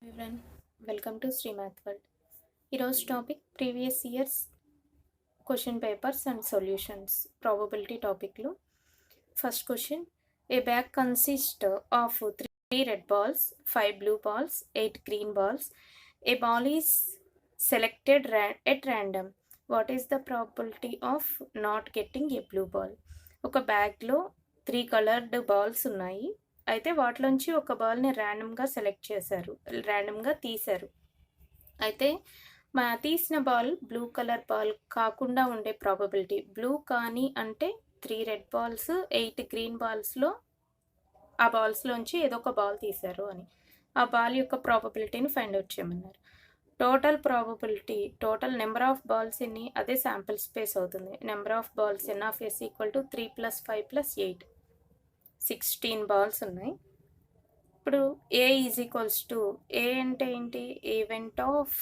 Everyone, welcome to Sri Math World. ఈరోజు topic previous years question papers and solutions probability టాపిక్లో first question a bag consist of 3 red balls 5 blue balls 8 green balls a ball is selected at random what is the probability of not getting a blue ball. ఒక బ్యాగ్లో 3 coloured balls ఉన్నాయి. అయితే వాటిలోంచి ఒక బాల్ని ర్యాండమ్గా select చేశారు, ర్యాండమ్గా తీశారు. అయితే తీసిన బాల్ బ్లూ కలర్ బాల్ కాకుండా ఉండే ప్రాబబిలిటీ, బ్లూ కానీ అంటే 3 రెడ్ బాల్స్ 8 గ్రీన్ బాల్స్లో ఆ బాల్స్లోంచి ఏదో ఒక బాల్ తీశారు అని. ఆ బాల్ యొక్క ప్రాబబిలిటీని ఫైండ్ అవుట్ చేయమన్నారు. Total probability, total number of balls ఎన్ని, అదే శాంపిల్ స్పేస్ అవుతుంది. Number of balls n of S equal to 3 + 5 + 8, 16 balls ఉన్నాయి. ఇప్పుడు A is equals to, A అంటే ఏంటి, event of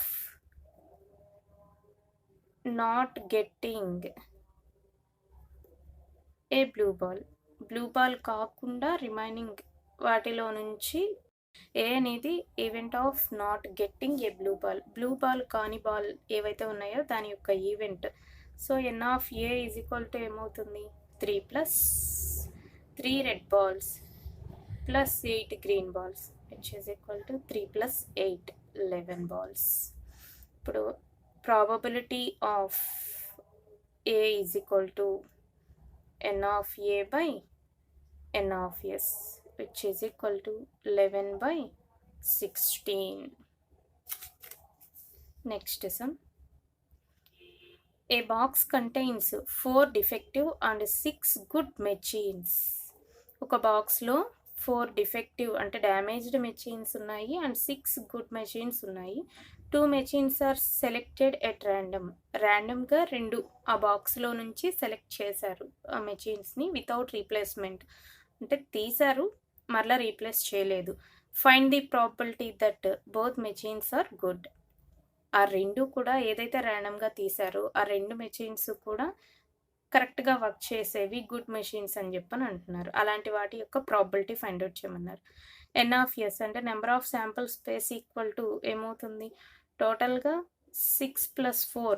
not getting a blue ball. Blue ball కాకుండా remaining వాటిలో నుంచి ఏ అనేది event of not getting a blue ball. Blue ball కాని ball ఏవైతే ఉన్నాయో దాని యొక్క ఈవెంట్. So N of A is equal to ఏమవుతుంది, 3 + 3 red balls plus 8 green balls, which is equal to 3 + 8, 11 balls. ఇప్పుడు probability of A is equal to n of A by n of S, which is equal to 11 by 16. Next sum. A box contains 4 defective and 6 good machines. ఒక బాక్స్లో 4 defective అంటే damaged machines ఉన్నాయి and 6 good machines ఉన్నాయి. 2 machines are selected at ర్యాండమ్గా 2 ఆ బాక్స్లో నుంచి select చేశారు ఆ మెషిన్స్ని వితౌట్ రీప్లేస్మెంట్, అంటే తీశారు మరలా రీప్లేస్ చేయలేదు. Find the probability that both machines are good. ఆ 2 కూడా ఏదైతే ర్యాండమ్గా తీశారో ఆ 2 మెషిన్స్ కూడా కరెక్ట్గా వర్క్ చేసేవి గుడ్ మెషిన్స్ అని చెప్పని అంటున్నారు. అలాంటి వాటి యొక్క ప్రాబబిలిటీ ఫైండ్ అవుట్ చేయమన్నారు. ఎన్ ఆఫ్ ఎస్ అంటే number of sample space equal to ఏమవుతుంది, టోటల్గా 6 + 4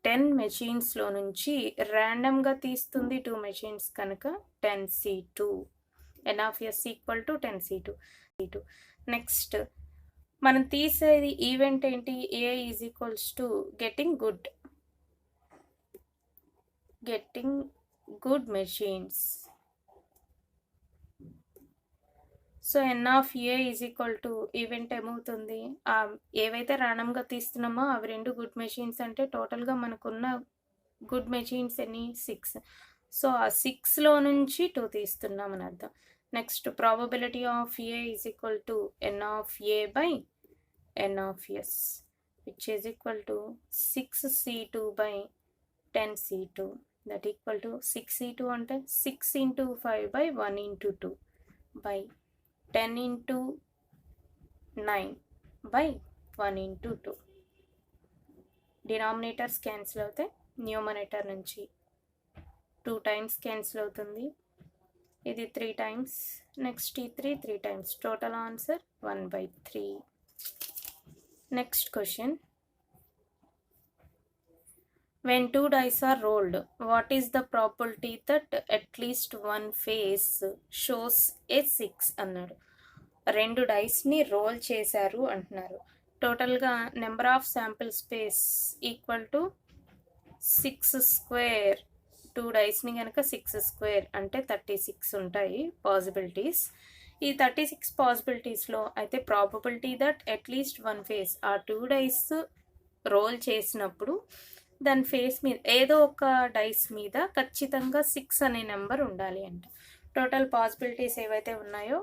10 మెషిన్స్లో నుంచి ర్యాండమ్గా తీస్తుంది 2 మెషిన్స్ కనుక 10C2. N of S equal to 10C2. Next మనం తీసేది ఈవెంట్ ఏంటి, A is equals to getting good machines. So N of A is equal to event ఏమవుతుంది, ఏవైతే ర్యాండమ్గా తీస్తున్నామో అవి 2 గుడ్ మెషిన్స్ అంటే టోటల్గా మనకున్న గుడ్ మెషిన్స్ ఎన్ని, 6. సో ఆ 6లో నుంచి 2 తీస్తున్నామని అర్థం. Next probability of A is equal to n of A by n of S, which is equal to 6C2 by 10C2. that equal to 6C2 అంటే 6 × 5 by 1 × 2 by 10 × 9 by 1 × 2. Denominators cancel అవుతాయి, numerator నుంచి 2 times cancel అవుతుంది, ఇది 3 times, next ఈ 3 times, total answer 1/3. Next question. When 2 dice are rolled, what is the probability that at least one face shows a 6 అన్నాడు. 2 డైస్ని role చేశారు అంటున్నారు. టోటల్గా number of sample space equal to 6² 2 డైస్ని కనుక 6² అంటే 36 ఉంటాయి పాసిబిలిటీస్. ఈ 36 పాసిబిలిటీస్లో అయితే probability that at least one face, ఆ 2 డైస్ రోల్ చేసినప్పుడు దాని ఫేస్ మీద ఏదో ఒక డైస్ మీద ఖచ్చితంగా 6 అనే నెంబర్ ఉండాలి అంట. టోటల్ పాసిబిలిటీస్ ఏవైతే ఉన్నాయో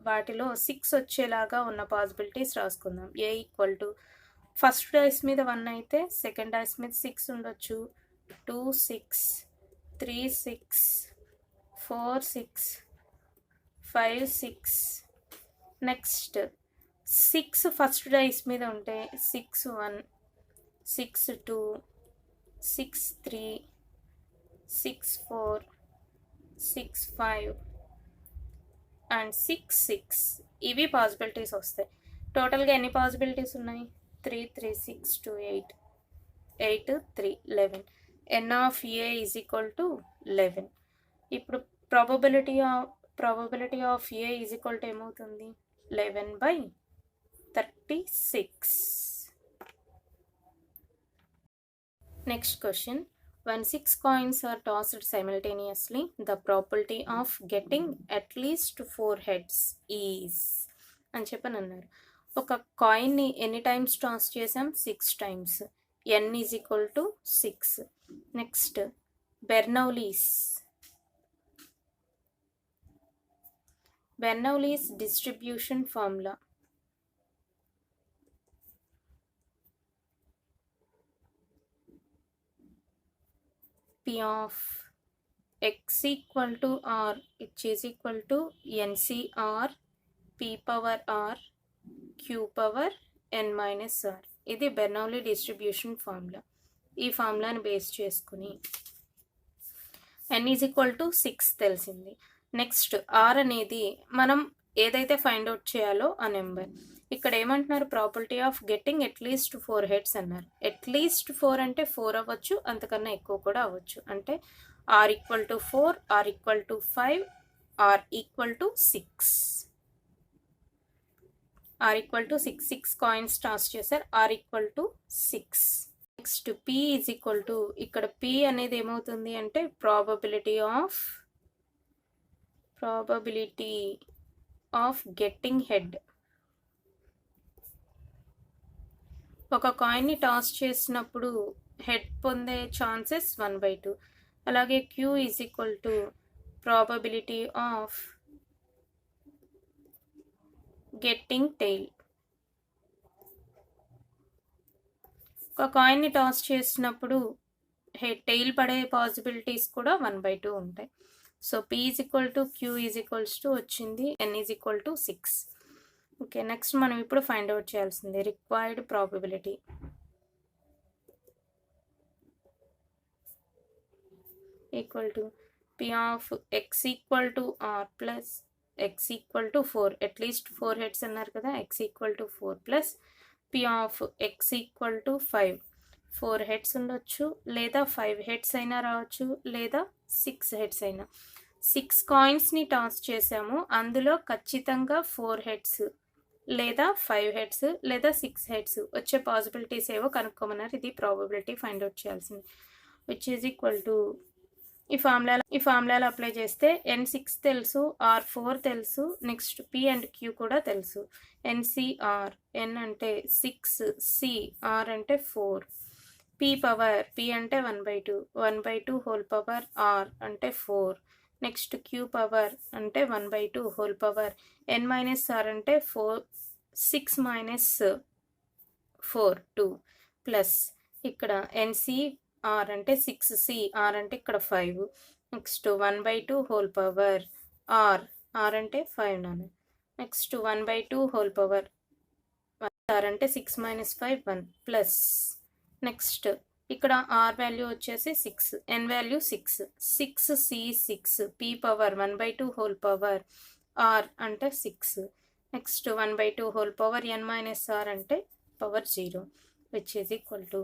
వాటిలో 6 వచ్చేలాగా ఉన్న పాసిబిలిటీస్ రాసుకుందాం. A equal to first dice మీద 1 అయితే సెకండ్ డైస్ మీద 6 ఉండొచ్చు, 2 6 3 6 4 6 5 6. నెక్స్ట్ 6 ఫస్ట్ డైస్ మీద ఉంటే 6 1 6 2 6 3 6 4 6 5 అండ్ 6 6 ఇవి పాసిబిలిటీస్ వస్తాయి. టోటల్గా ఎన్ని పాసిబిలిటీస్ ఉన్నాయి? 3, 3, 6, 2, 8, 8, 3, 11. n of a is equal to 11. ఇప్పుడు probability of a is equal to ఏమవుతుంది? 11/36. Next question. When 6 coins are tossed simultaneously, the probability of getting at least 4 heads is అని చెప్పని అన్నారు. ఒక కాయిన్ని ఎన్ని టైమ్స్ టాస్ చేసాం? 6 times. n is equal to 6. Next Bernoulli's distribution formula. P of x equal to r, which is equal to NCR P power r Q power n minus r. ఇది Bernoulli distribution formula. ఈ ఫార్ములాని base చేసుకుని n is equal to 6 తెలిసింది. Next r అనేది మనం ఏదైతే find out చేయాలో ఆ number. ఇక్కడ ఏమంటున్నారు? Probability of getting at least 4 heads అన్నారు. అట్లీస్ట్ 4 అంటే 4 అవ్వచ్చు, అంతకన్నా ఎక్కువ కూడా అవ్వచ్చు. అంటే r equal to 4, r equal to 5, r equal to 6. r equal to 6. 6 coins toss చేశారు. r equal to 6. Next p is equal to, ఇక్కడ p అనేది ఏమవుతుంది అంటే ప్రాబబిలిటీ ఆఫ్ గెట్టింగ్ హెడ్. ఒక కాయిన్ని టాస్ చేసినప్పుడు హెడ్ పొందే ఛాన్సెస్ 1/2. అలాగే q is equal to probability of getting tail. ఒక కాయిన్ని టాస్ చేసినప్పుడు టెయిల్ పడే పాసిబిలిటీస్ కూడా 1/2 ఉంటాయి. So p is equal to q is equals to వచ్చింది n is equal to 6. Okay, next మనం ఇప్పుడు ఫైండ్ అవుట్ చేయాల్సింది required probability. Equal to p of x equal to r plus x equal to 4. At least 4 heads అన్నారు కదా. x equal to 4 plus p of x equal to 5. 4 heads ఉండొచ్చు, లేదా 5 heads అయినా రావచ్చు, లేదా 6 హెడ్స్ అయినా. 6 కాయిన్స్ని టాస్ చేసాము, అందులో ఖచ్చితంగా 4 హెడ్స్ లేదా 5 హెడ్స్ లేదా 6 హెడ్స్ వచ్చే పాసిబిలిటీస్ ఏవో కనుక్కోమన్నారు. ఇది ప్రాబబిలిటీ ఫైండ్ అవుట్ చేయాల్సింది. విచ్ ఈజ్ ఈక్వల్ టు ఈ ఫార్ములాలో అప్లై చేస్తే n6 తెలుసు, r4 తెలుసు, నెక్స్ట్ p అండ్ q కూడా తెలుసు. NCR, n అంటే 6, c r అంటే 4, p పవర్ p అంటే 1/2, 1/2 హోల్ పవర్ r అంటే 4, నెక్స్ట్ q పవర్ అంటే 1/2 whole power n minus r అంటే 6 మైనస్ 4 2 ప్లస్ ఇక్కడ NCR అంటే 6c, r అంటే ఇక్కడ 5, నెక్స్ట్ 1/2 హోల్ పవర్ r అంటే 5 నాన్న, నెక్స్ట్ 1/2 హోల్ పవర్ r అంటే 6 మైనస్ 5 1 ప్లస్ నెక్స్ట్ ఇక్కడ r వాల్యూ వచ్చేసి 6, n value 6, 6c 6, p power 1/2 whole power r అంటే 6, next 1/2 whole power n minus r అంటే power 0, which is equal to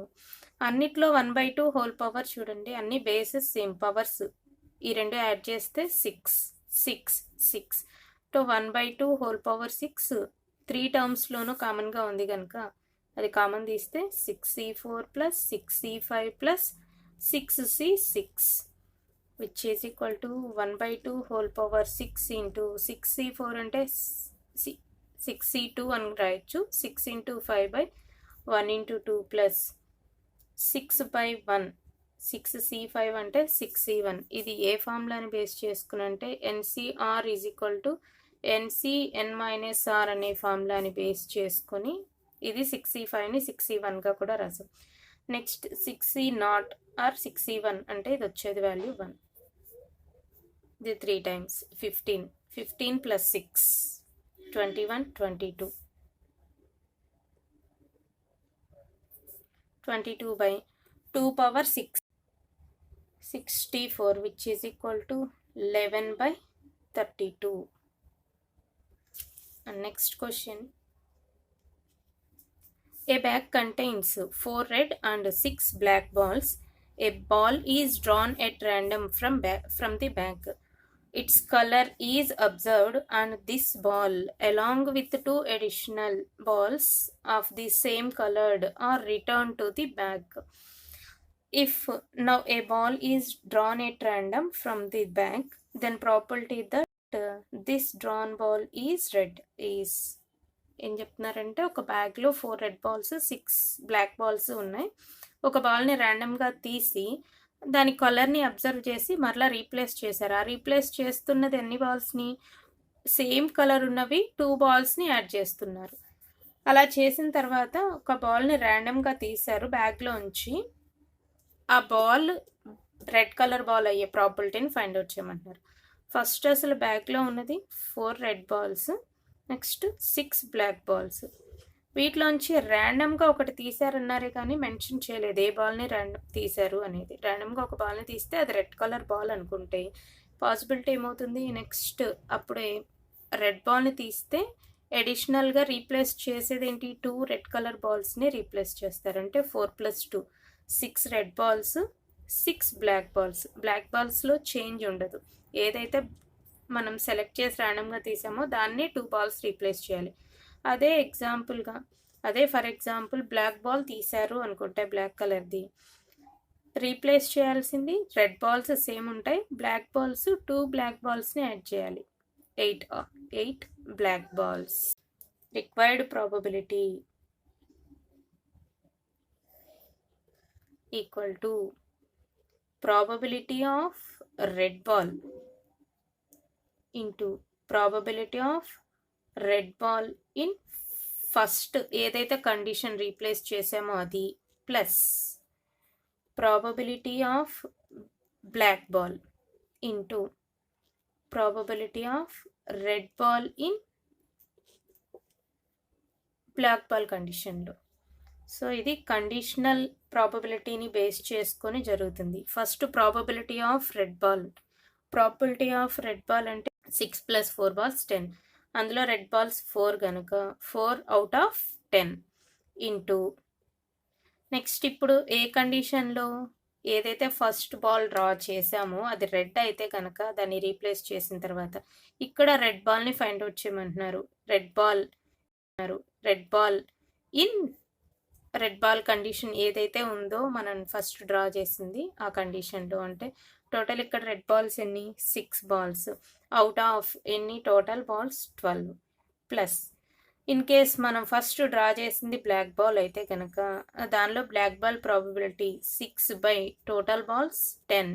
అన్నిట్లో 1/2 whole power చూడండి, అన్ని బేసెస్ సేమ్ పవర్స్, ఈ రెండు యాడ్ చేస్తే 6 6 6 తో 1/2 హోల్ పవర్ 6 3 టర్మ్స్లోనూ కామన్గా ఉంది కనుక అది కామన్ తీస్తే 6c4 plus 6c5 plus 6c6, which is equal to 1/2 whole power 6 into 6c4 అంటే 6c2 అని రాయొచ్చు, 6 ఇంటూ 5/1 ఇంటూ 2 ప్లస్ 6/1, 6c5 అంటే 6c1. ఇది ఏ ఫార్ములాని బేస్ చేసుకుని అంటే NCR is equal to NCN minus R అనే ఫార్ములాని బేస్ చేసుకొని ఇది 6c5ని 6c1గా కూడా రాసాం. నెక్స్ట్ 6c0 ఆర్ 6c1 అంటే ఇది వచ్చేది వాల్యూ 1. ఇది 3 times 15 plus 6 21 22 22/2 power 6 64, which is equal to 11/32. And next question, A bag contains 4 red and 6 black balls. A ball is drawn at random from the bag. Its color is observed, and this ball, along with 2 additional balls of the same colored, are returned to the bag. If now a ball is drawn at random from the bag, then probability that this drawn ball is red is. ఏం చెప్తున్నారంటే ఒక బ్యాగ్లో 4 red balls 6 black balls ఉన్నాయి. ఒక బాల్ని ర్యాండమ్గా తీసి దాని కలర్ని అబ్జర్వ్ చేసి మరలా రీప్లేస్ చేశారు. ఆ రీప్లేస్ చేస్తున్నది ఎన్ని బాల్స్ని, సేమ్ కలర్ ఉన్నవి 2 బాల్స్ని యాడ్ చేస్తున్నారు. అలా చేసిన తర్వాత ఒక బాల్ని ర్యాండమ్గా తీశారు బ్యాగ్లోంచి. ఆ బాల్ రెడ్ కలర్ బాల్ అయ్యే ప్రాబిలిటీని ఫైండ్ అవుట్ చేయమంటున్నారు. ఫస్ట్ అసలు బ్యాగ్లో ఉన్నది 4 red balls, next 6 black balls. వీటిలోంచి ర్యాండమ్గా ఒకటి తీశారన్నారే కానీ మెన్షన్ చేయలేదు ఏ బాల్ని ర్యాండమ్ తీశారు అనేది. ర్యాండమ్గా ఒక బాల్ని తీస్తే అది రెడ్ కలర్ బాల్ అనుకుంటే పాసిబిలిటీ ఏమవుతుంది, నెక్స్ట్ అప్పుడే రెడ్ బాల్ని తీస్తే అడిషనల్గా రీప్లేస్ చేసేది ఏంటి, 2 రెడ్ కలర్ బాల్స్ని రీప్లేస్ చేస్తారు. అంటే 4 + 2 6 red balls 6 black balls. Black బాల్స్లో చేంజ్ ఉండదు, ఏదైతే మనం సెలెక్ట్ చేసి ర్యాండమ్గా తీసామో దాన్ని 2 బాల్స్ రీప్లేస్ చేయాలి. అదే ఫర్ ఎగ్జాంపుల్ బ్లాక్ బాల్ తీశారు అనుకుంటే బ్లాక్ కలర్ది, రీప్లేస్ చేయాల్సింది రెడ్ బాల్స్ సేమ్ ఉంటాయి, బ్లాక్ బాల్స్ 2 బ్లాక్ బాల్స్ని యాడ్ చేయాలి. 8 black balls. Required probability equal to probability of red ball into probability of red ball in first ఏదైతే కండిషన్ రీప్లేస్ చేసామో అది, plus probability of black ball into probability of red ball in black ball కండిషన్లో. So ఇది conditional ప్రాబబిలిటీని base చేసుకొని జరుగుతుంది. First probability of red ball. Probability of red ball అంటే 6 + 4 balls 10. అందులో రెడ్ బాల్స్ 4 కనుక 4 out of 10 ఇంటూ నెక్స్ట్ ఇప్పుడు ఏ కండిషన్లో ఏదైతే ఫస్ట్ బాల్ డ్రా చేసామో అది రెడ్ అయితే కనుక దాన్ని రీప్లేస్ చేసిన తర్వాత ఇక్కడ రెడ్ బాల్ని ఫైండ్ అవుట్ చేయమంటున్నారు. Red ball in red ball condition ఏదైతే ఉందో మనం ఫస్ట్ డ్రా చేసింది ఆ కండిషన్లో. అంటే టోటల్ ఇక్కడ రెడ్ బాల్స్ ఎన్ని, 6 బాల్స్, అవుట్ ఆఫ్ ఎన్ని total balls 12, plus in case మనం ఫస్ట్ డ్రా చేసింది బ్లాక్ బాల్ అయితే కనుక దానిలో black ball probability 6 total balls 10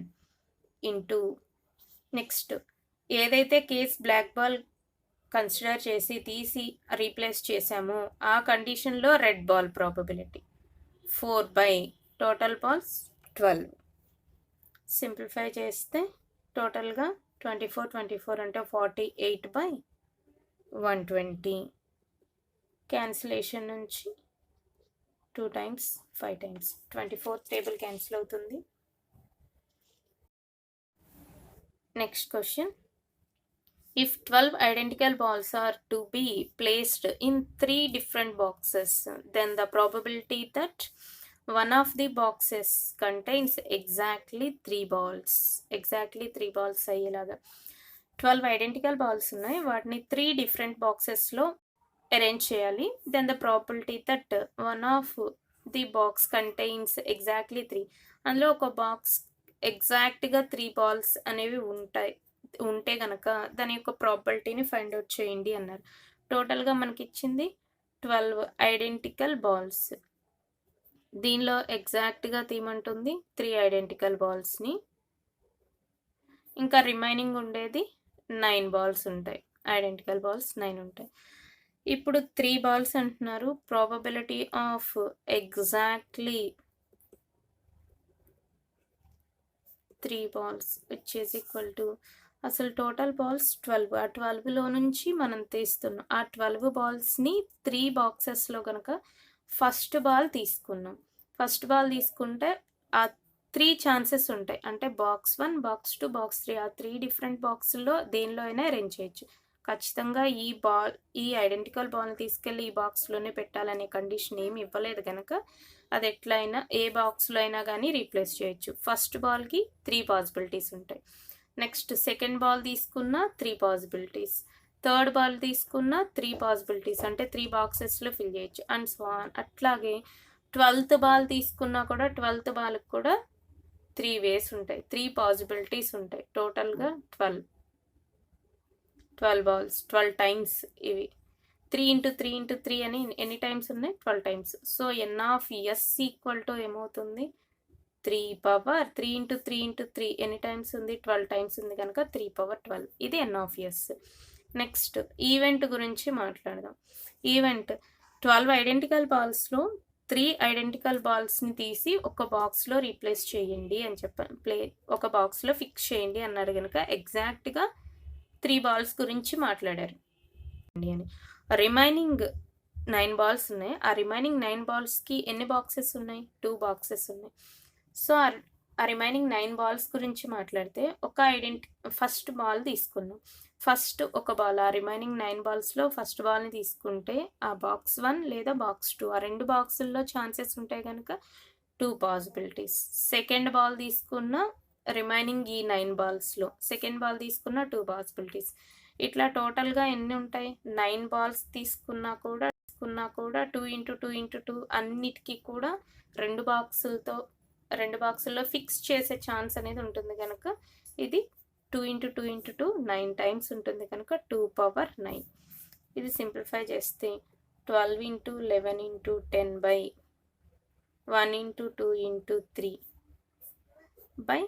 into next ఏదైతే కేస్ బ్లాక్ బాల్ కన్సిడర్ చేసి తీసి రీప్లేస్ చేసామో ఆ కండిషన్లో red ball probability 4 total balls 12. Simplify చేస్తే టోటల్గా 24 అంటే 48/120. క్యాన్సిలేషన్ నుంచి 2 times 5 times 24 టేబుల్ క్యాన్సిల్ అవుతుంది. Next question. If 12 identical balls are to be placed in 3 different boxes, then the probability that one of the boxes contains exactly 3 balls అయ్యేలాగా 12 identical balls ఉన్నాయి, వాటిని 3 different బాక్సెస్లో arrange చేయాలి. Then the probability that one of the box contains exactly 3. అందులో ఒక box ఎగ్జాక్ట్గా 3 balls అనేవి ఉంటే కనుక దాని యొక్క ప్రాబిలిటీని ఫైండ్ అవుట్ చేయండి అన్నారు. టోటల్గా మనకి ఇచ్చింది 12 ఐడెంటికల్ బాల్స్. దీనిలో ఎగ్జాక్ట్గా తీయమంటుంది 3 ఐడెంటికల్ బాల్స్ని, ఇంకా రిమైనింగ్ ఉండేది 9 బాల్స్ ఉంటాయి. ఐడెంటికల్ బాల్స్ 9 ఉంటాయి. ఇప్పుడు 3 బాల్స్ అంటున్నారు. Probability of exactly 3 balls which is equal to అసలు టోటల్ బాల్స్ 12. ఆ 12లో నుంచి మనం తీస్తున్నాం. ఆ 12 బాల్స్ని 3 బాక్సెస్లో కనుక ఫస్ట్ బాల్ తీసుకున్నాం. ఫస్ట్ బాల్ తీసుకుంటే ఆ 3 ఛాన్సెస్ ఉంటాయి. అంటే బాక్స్ 1, బాక్స్ 2, బాక్స్ 3, ఆ 3 డిఫరెంట్ బాక్సుల్లో దేనిలో అయినా అరేంజ్ చేయొచ్చు. ఖచ్చితంగా ఈ ఐడెంటికల్ బాల్ని తీసుకెళ్ళి ఈ బాక్స్లోనే పెట్టాలనే కండిషన్ ఏమి ఇవ్వలేదు కనుక అది ఎట్లయినా ఏ బాక్స్లో అయినా కానీ రీప్లేస్ చేయొచ్చు. ఫస్ట్ బాల్కి 3 పాసిబిలిటీస్ ఉంటాయి. నెక్స్ట్ సెకండ్ బాల్ తీసుకున్న 3 పాసిబిలిటీస్, థర్డ్ బాల్ తీసుకున్న 3 పాసిబిలిటీస్, అంటే 3 బాక్సెస్లో ఫిల్ చేయొచ్చు అండ్ సో ఆన్. అట్లాగే 12th బాల్ తీసుకున్నా కూడా 12th బాల్కి కూడా 3 వేస్ ఉంటాయి, 3 పాసిబిలిటీస్ ఉంటాయి. టోటల్గా 12 బాల్స్, 12 టైమ్స్. ఇవి 3 × 3 × 3 అని ఎన్ని టైమ్స్ ఉన్నాయి? 12 times. So n(s) equal to ఏమవుతుంది? 3 పవర్ 3 × 3 × 3 ఎన్ని టైమ్స్ ఉంది? 12 టైమ్స్ ఉంది కనుక 3 పవర్ 12. ఇది n(s). నెక్స్ట్ ఈవెంట్ గురించి మాట్లాడదాం. ఈవెంట్ 12 ఐడెంటికల్ బాల్స్లో 3 ఐడెంటికల్ బాల్స్ని తీసి ఒక బాక్స్లో రీప్లేస్ చేయండి అని చెప్పాను. ఒక బాక్స్లో ఫిక్స్ చేయండి అన్నాడు కనుక ఎగ్జాక్ట్గా 3 బాల్స్ గురించి మాట్లాడారు అని. రిమైనింగ్ 9 బాల్స్ ఉన్నాయి. ఆ రిమైనింగ్ 9 బాల్స్కి ఎన్ని బాక్సెస్ ఉన్నాయి? 2 బాక్సెస్ ఉన్నాయి. సో ఆ రిమైనింగ్ 9 బాల్స్ గురించి మాట్లాడితే ఫస్ట్ బాల్ తీసుకున్నాం. ఫస్ట్ ఒక బాల్, ఆ రిమైనింగ్ 9 బాల్స్లో ఫస్ట్ బాల్ని తీసుకుంటే ఆ బాక్స్ 1 లేదా బాక్స్ 2, ఆ 2 బాక్సుల్లో ఛాన్సెస్ ఉంటాయి కనుక 2 పాసిబిలిటీస్. సెకండ్ బాల్ తీసుకున్న రిమైనింగ్ ఈ 9 బాల్స్లో సెకండ్ బాల్ తీసుకున్న 2 పాసిబిలిటీస్. ఇట్లా టోటల్గా ఎన్ని ఉంటాయి? 9 బాల్స్ తీసుకున్నా కూడా 2 × 2 × 2 అన్నిటికీ కూడా 2 బాక్సుల్లో ఫిక్స్ చేసే ఛాన్స్ అనేది ఉంటుంది కనుక ఇది 2 × 2 × 2 9 టైమ్స్ ఉంటుంది కనుక 2 పవర్ 9. ఇది సింప్లిఫై చేస్తే 12 × 11 × 10 by 1 × 2 × 3 by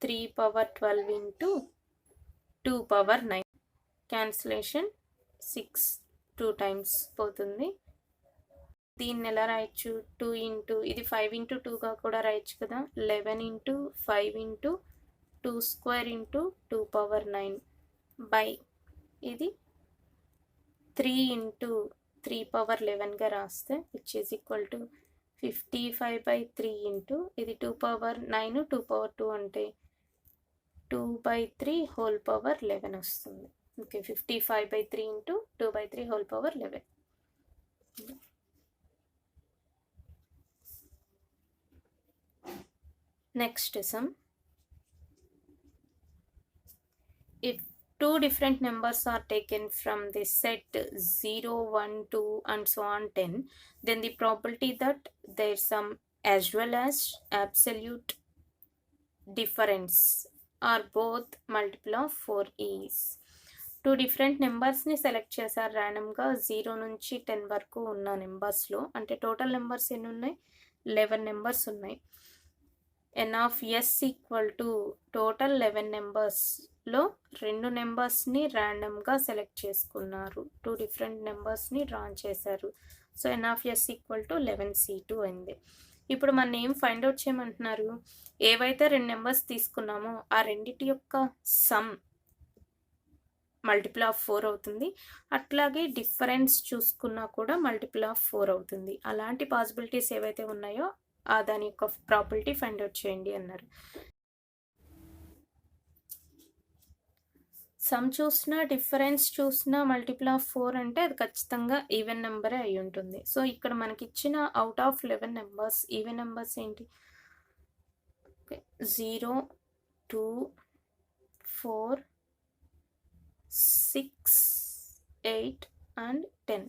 3 power 12 × 2 power 9. Cancellation 6 2 times పోతుంది. దీన్ని ఎలా రాయొచ్చు? 2 × ఇది 5 × 2గా కూడా రాయొచ్చు కదా. 11 × 5 × 2² × 2 పవర్ 9 by ఇది 3 × 3 పవర్ 11గా రాస్తే విచ్ ఈజ్ ఈక్వల్ టు 55/3 × ఇది 2 పవర్ 9 2 పవర్ 2 అంటే 2/3 హోల్ పవర్ 11 వస్తుంది. Okay, 55/3 × 2/3 whole power 11. Next sum. If 2 different numbers are taken from the set 0, 1, 2 and so on 10, then the probability that their sum as well as absolute difference are both multiple of 4 is. 2 different నెంబర్స్ని select చేశారు ర్యాండమ్గా 0 నుంచి 10 వరకు ఉన్న నెంబర్స్లో. అంటే total numbers ఎన్ని ఉన్నాయి? 11 numbers ఉన్నాయి. n(s) equal to total 11 నెంబర్స్లో 2 నెంబర్స్ని ర్యాండమ్గా సెలెక్ట్ చేసుకున్నారు. 2 డిఫరెంట్ నెంబర్స్ని డ్రా చేశారు. So n(s) equal to 11c2 అయింది. ఇప్పుడు మన ఏం ఫైండ్ అవుట్ చేయమంటున్నారు? ఏవైతే 2 నెంబర్స్ తీసుకున్నామో ఆ రెండిటి యొక్క సమ్ మల్టిపుల్ ఆఫ్ 4 అవుతుంది. అట్లాగే డిఫరెన్స్ చూసుకున్నా కూడా మల్టిపుల్ ఆఫ్ 4 అవుతుంది. అలాంటి పాసిబిలిటీస్ ఏవైతే ఉన్నాయో దాని యొక్క ప్రాబిలిటీ ఫైండ్ అవుట్ చేయండి అన్నారు. సమ్ చూసినా డిఫరెన్స్ చూసినా మల్టిపుల్ ఆఫ్ 4 అంటే అది ఖచ్చితంగా ఈవెన్ నెంబరే అయి ఉంటుంది. సో ఇక్కడ మనకి ఇచ్చిన out of 11 numbers even numbers ఏంటి? 0, 2, 4, 6, 8 and 10.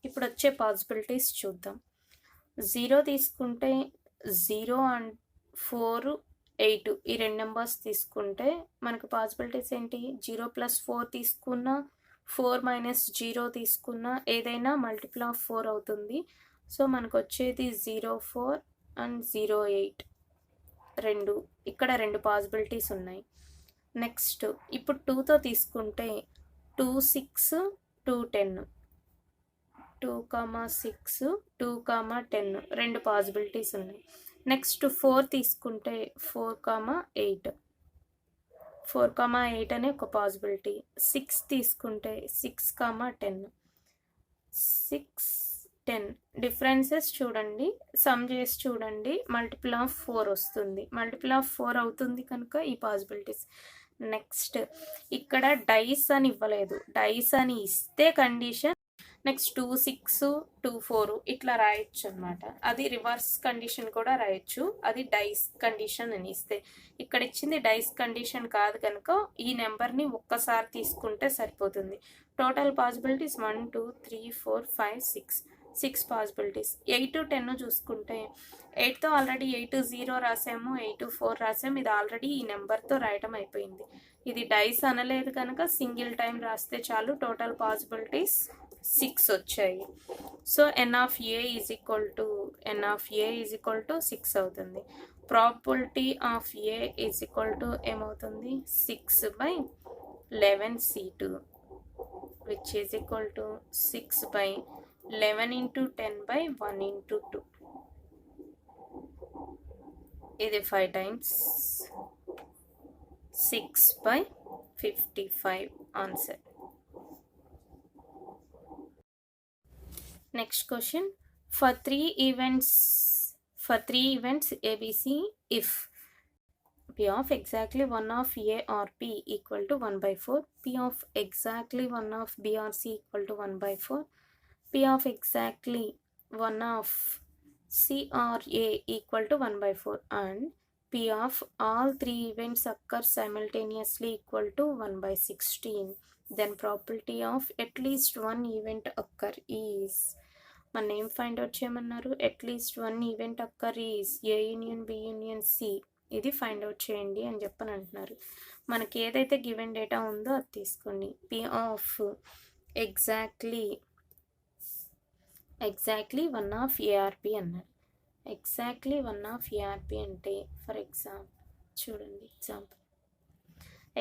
ఇప్పుడు వచ్చే పాసిబిలిటీస్ చూద్దాం. 0 తీసుకుంటే 0 and 4, 8 ఈ 2 నెంబర్స్ తీసుకుంటే మనకు పాసిబిలిటీస్ ఏంటి? 0 + 4 తీసుకున్నా 4 - 0 తీసుకున్నా ఏదైనా మల్టిపుల్ ఆఫ్ 4 అవుతుంది. సో మనకు వచ్చేది 0, 4 and 0, 8 ఇక్కడ 2 పాసిబిలిటీస్ ఉన్నాయి. నెక్స్ట్ ఇప్పుడు 2తో తీసుకుంటే 2, 6, 2, 10 2, 6, 2, 10 2 పాసిబిలిటీస్ ఉన్నాయి. నెక్స్ట్ 4 తీసుకుంటే 4, 8 4, 8 అనే ఒక పాసిబిలిటీ. 6 తీసుకుంటే 6, 10 6, 10 డిఫరెన్సెస్ చూడండి, సమ్ చేసి చూడండి, మల్టిపుల్ ఆఫ్ 4 వస్తుంది. మల్టిపుల్ ఆఫ్ 4 అవుతుంది కనుక ఈ పాసిబిలిటీస్. నెక్స్ట్ ఇక్కడ డైస్ అని ఇవ్వలేదు, డైస్ అని ఇస్తే కండిషన్ నెక్స్ట్ 2 6 2 4 ఇట్లా రాయొచ్చు అనమాట. అది రివర్స్ కండిషన్ కూడా రాయొచ్చు, అది డైస్ కండిషన్ అని ఇస్తే. ఇక్కడ ఇచ్చింది డైస్ కండిషన్ కాదు కనుక ఈ నెంబర్ని ఒక్కసారి తీసుకుంటే సరిపోతుంది. Total possibilities 1 2 3 4 5 6 possibilities. 8 10 చూసుకుంటే 8తో ఆల్రెడీ 8 0 రాసాము, 8 4 రాసాము. ఇది ఆల్రెడీ ఈ నెంబర్తో రాయటం అయిపోయింది. ఇది డైస్ అనలేదు కనుక సింగిల్ టైం రాస్తే చాలు. టోటల్ పాసిబిలిటీస్ 6 వచ్చాయి. So n of a is equal to 6 అవుతుంది. Probability of a is equal to ఏమవుతుంది 6/11c2 which is equal to 6/11 into 10/1 into 2. ఇది 5 times 6/55 answer. Next question. For three events ABC, if P of exactly 1 of A or P equal to 1/4, P of exactly 1 of B or C equal to 1/4, P of exactly 1 of C or A equal to 1/4, and P of all three events occur simultaneously equal to 1/16, then probability of at least one event occur is. మన ఏం find out చేయమన్నారు, at least 1 event occur is A union B union C. ఇది find out చేయండి అని చెప్పని అంటున్నారు. మనకి ఏదైతే గివెన్ డేటా ఉందో అది తీసుకోండి. P of exactly 1 of ARP అన్నారు. ఎగ్జాక్ట్లీ 1 ఆఫ్ ARP అంటే ఫర్ ఎగ్జాంపుల్ చూడండి,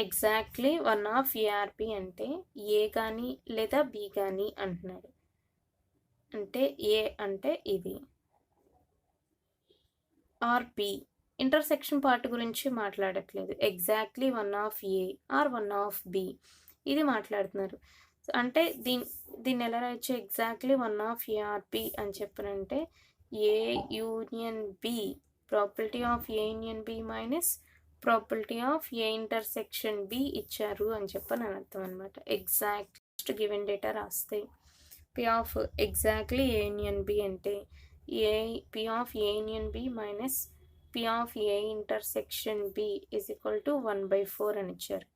ఎగ్జాక్ట్లీ 1 ఆఫ్ ARP అంటే ఏ కానీ లేదా B కానీ అంటున్నారు. అంటే ఏ అంటే ఇది, ఆర్ బి ఇంటర్సెక్షన్ పార్ట్ గురించి మాట్లాడట్లేదు. Exactly 1 of A or 1 of B ఇది మాట్లాడుతున్నారు. అంటే దీన్ని ఎలా రాయొచ్చు, ఎగ్జాక్ట్లీ 1 ఆఫ్ ఏఆర్పి అని చెప్పనంటే A union B, probability of A union B minus probability of A intersection B ఇచ్చారు అని చెప్పని అర్థం అనమాట. ఎగ్జాక్ట్ గివెన్ డేటా రాస్తే P of exactly A union B అంటే P of A union B minus P of A intersection B is equal to 1/4 అని ఇచ్చారు.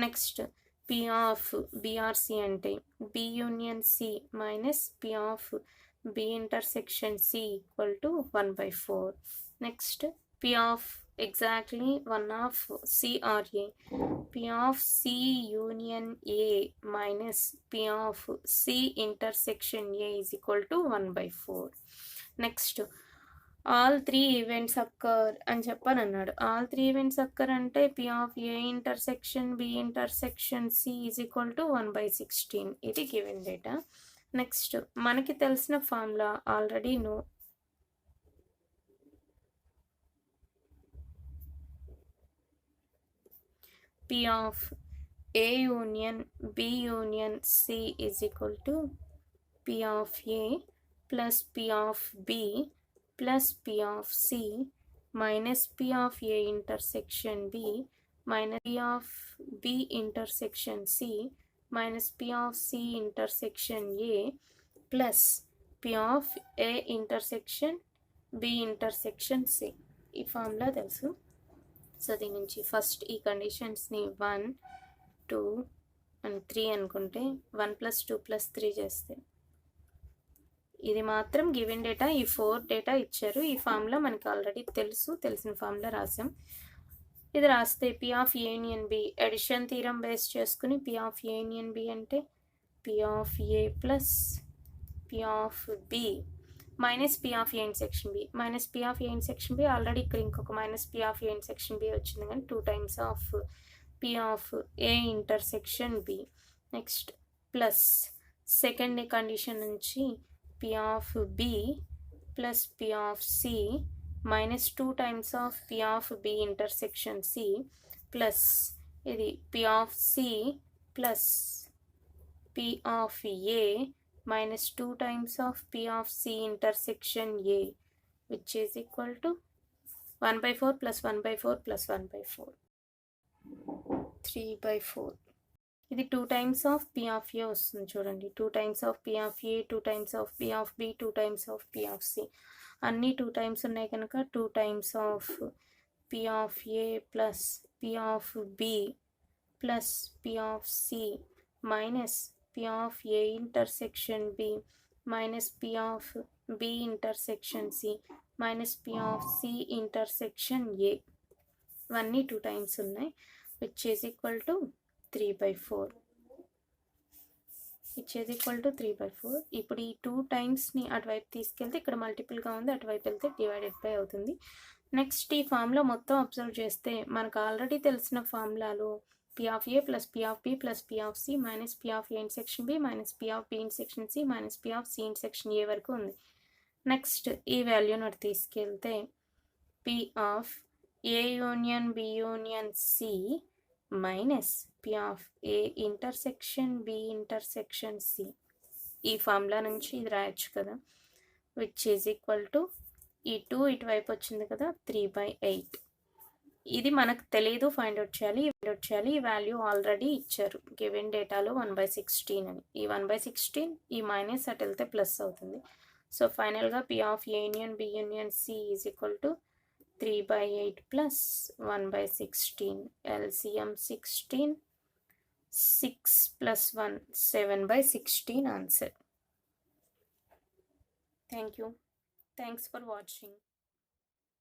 Next P of B or C అంటే B union C minus P of B intersection C equal to 1/4. Next P of exactly 1 of C or A, P of C union A minus P of C intersection A is equal to 1/4. Next all 3 events occur అని చెప్పని అన్నాడు. All 3 events అక్కర్ అంటే P of A intersection B intersection C is equal to 1/16. ఇది given data. Next మనకి తెలిసిన formula already P of A union B union C is equal to P of A plus P of B plus P of C minus P of A intersection B minus P of B intersection C minus P of C intersection A plus P of A intersection B intersection C. ఈ formula తెలుసు. So దీని నుంచి first ఈ కండిషన్స్ని 1 2 and 3 అనుకుంటే 1 + 2 + 3 చేస్తే ఇది మాత్రం given data. ఈ 4 డేటా ఇచ్చారు. ఈ ఫార్ములా మనకి ఆల్రెడీ తెలిసిన ఫార్ములా రాసాం. ఇది రాస్తే P of A union B addition theorem base చేసుకుని P of A union B అంటే P of A plus P of B minus P of A intersection B minus P of A intersection B already ఇక్కడ ఇంకొక minus P of A intersection B వచ్చింది కానీ 2 times of P of A intersection B. Next plus second condition నుంచి P of B plus P of C minus 2 times of P of B intersection C plus ఇది P of C plus P of A minus 2 times of P of C intersection A which is equal to 1/4 plus 1/4 plus 1/4. 3/4. ఇది 2 times of P of A వస్తుంది చూడండి. 2 times of P of A, 2 times of P of B, 2 times of P of C. అన్నీ 2 times ఉన్నాయి కనుక 2 times of P of A plus P of B plus P of C minus P of A intersection B minus P of B intersection C minus P of C intersection A. ఇవన్నీ 2 times ఉన్నాయి, which is equal to 3/4. Which is equal to 3/4. ఇప్పుడు ఈ 2 టైమ్స్ని అటువైపు తీసుకెళ్తే ఇక్కడ మల్టిపుల్గా ఉంది, అటువైపు వెళ్తే డివైడెడ్ బై అవుతుంది. నెక్స్ట్ ఈ ఫార్ములా మొత్తం అబ్జర్వ్ చేస్తే మనకు ఆల్రెడీ తెలిసిన ఫార్ములాలో P of A plus P of B plus P of C minus P of A intersection B minus P of B intersection C minus P of C intersection A వరకు ఉంది. Next ఈ వాల్యూని అటు తీసుకెళ్తే P of A union B union C minus P of A intersection B intersection C. ఈ formula నుంచి ఇది రాయొచ్చు కదా, విచ్ ఈజ్ ఈక్వల్ టు ఈ 2 ఇటువైపు వచ్చింది కదా 3/8. ఇది మనకు తెలియదు, ఫైండ్ అవుట్ చేయాలి. ఈ వాల్యూ ఆల్రెడీ ఇచ్చారు గివెన్ డేటాలో 1/16 అని. ఈ 1/16 ఈ మైనస్ అటు వెళ్తే ప్లస్ అవుతుంది. సో ఫైనల్గా P of A union B union C is equal to 3/8 plus 1/16. LCM 16. 6 plus 1 7/16 answer. Thank you. Thanks for watching.